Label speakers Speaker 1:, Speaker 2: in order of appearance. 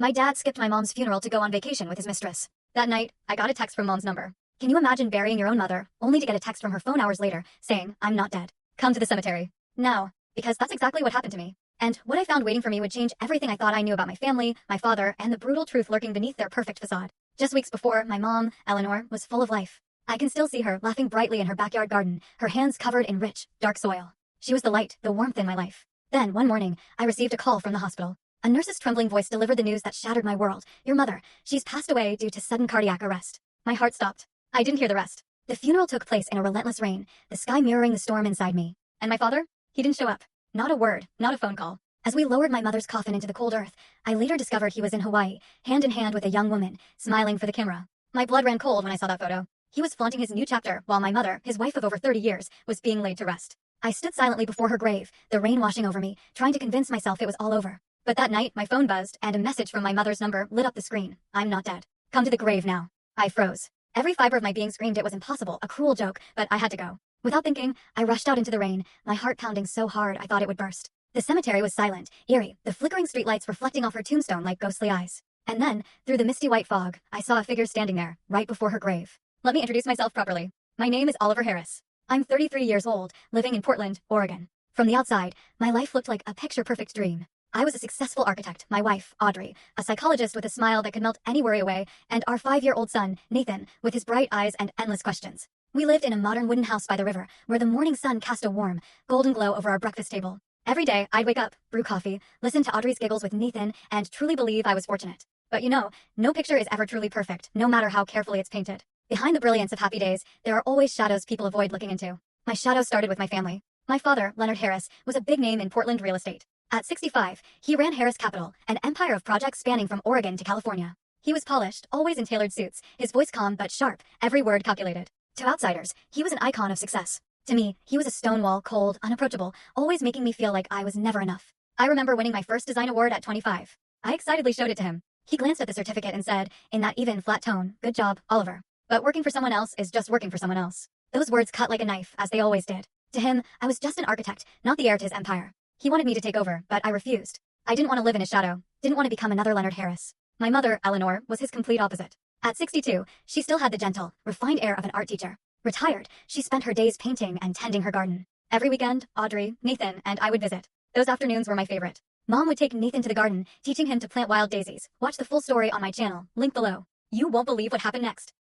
Speaker 1: My dad skipped my mom's funeral to go on vacation with his mistress. That night, I got a text from mom's number. Can you imagine burying your own mother, only to get a text from her phone hours later, saying, "I'm not dead. Come to the cemetery." No, because that's exactly what happened to me. And what I found waiting for me would change everything I thought I knew about my family, my father, and the brutal truth lurking beneath their perfect facade. Just weeks before, my mom, Eleanor, was full of life. I can still see her laughing brightly in her backyard garden, her hands covered in rich, dark soil. She was the light, the warmth in my life. Then, one morning, I received a call from the hospital. A nurse's trembling voice delivered the news that shattered my world. "Your mother, she's passed away due to sudden cardiac arrest." My heart stopped. I didn't hear the rest. The funeral took place in a relentless rain, the sky mirroring the storm inside me. And my father? He didn't show up. Not a word, not a phone call. As we lowered my mother's coffin into the cold earth, I later discovered he was in Hawaii, hand in hand with a young woman, smiling for the camera. My blood ran cold when I saw that photo. He was flaunting his new chapter, while my mother, his wife of over 30 years, was being laid to rest. I stood silently before her grave, the rain washing over me, trying to convince myself it was all over. But that night, my phone buzzed, and a message from my mother's number lit up the screen. "I'm not dead. Come to the grave now." I froze. Every fiber of my being screamed it was impossible, a cruel joke, but I had to go. Without thinking, I rushed out into the rain, my heart pounding so hard I thought it would burst. The cemetery was silent, eerie, the flickering streetlights reflecting off her tombstone like ghostly eyes. And then, through the misty white fog, I saw a figure standing there, right before her grave. Let me introduce myself properly. My name is Oliver Harris. I'm 33 years old, living in Portland, Oregon. From the outside, my life looked like a picture-perfect dream. I was a successful architect, my wife, Audrey, a psychologist with a smile that could melt any worry away, and our 5-year-old son, Nathan, with his bright eyes and endless questions. We lived in a modern wooden house by the river, where the morning sun cast a warm, golden glow over our breakfast table. Every day, I'd wake up, brew coffee, listen to Audrey's giggles with Nathan, and truly believe I was fortunate. But you know, no picture is ever truly perfect, no matter how carefully it's painted. Behind the brilliance of happy days, there are always shadows people avoid looking into. My shadow started with my family. My father, Leonard Harris, was a big name in Portland real estate. At 65, he ran Harris Capital, an empire of projects spanning from Oregon to California. He was polished, always in tailored suits, his voice calm but sharp, every word calculated. To outsiders, he was an icon of success. To me, he was a stonewall, cold, unapproachable, always making me feel like I was never enough. I remember winning my first design award at 25. I excitedly showed it to him. He glanced at the certificate and said, in that even, flat tone, "Good job, Oliver. But working for someone else is just working for someone else." Those words cut like a knife, as they always did. To him, I was just an architect, not the heir to his empire. He wanted me to take over, but I refused. I didn't want to live in his shadow, didn't want to become another Leonard Harris. My mother, Eleanor, was his complete opposite. At 62, she still had the gentle, refined air of an art teacher. Retired, she spent her days painting and tending her garden. Every weekend, Audrey, Nathan, and I would visit. Those afternoons were my favorite. Mom would take Nathan to the garden, teaching him to plant wild daisies. Watch the full story on my channel, link below. You won't believe what happened next.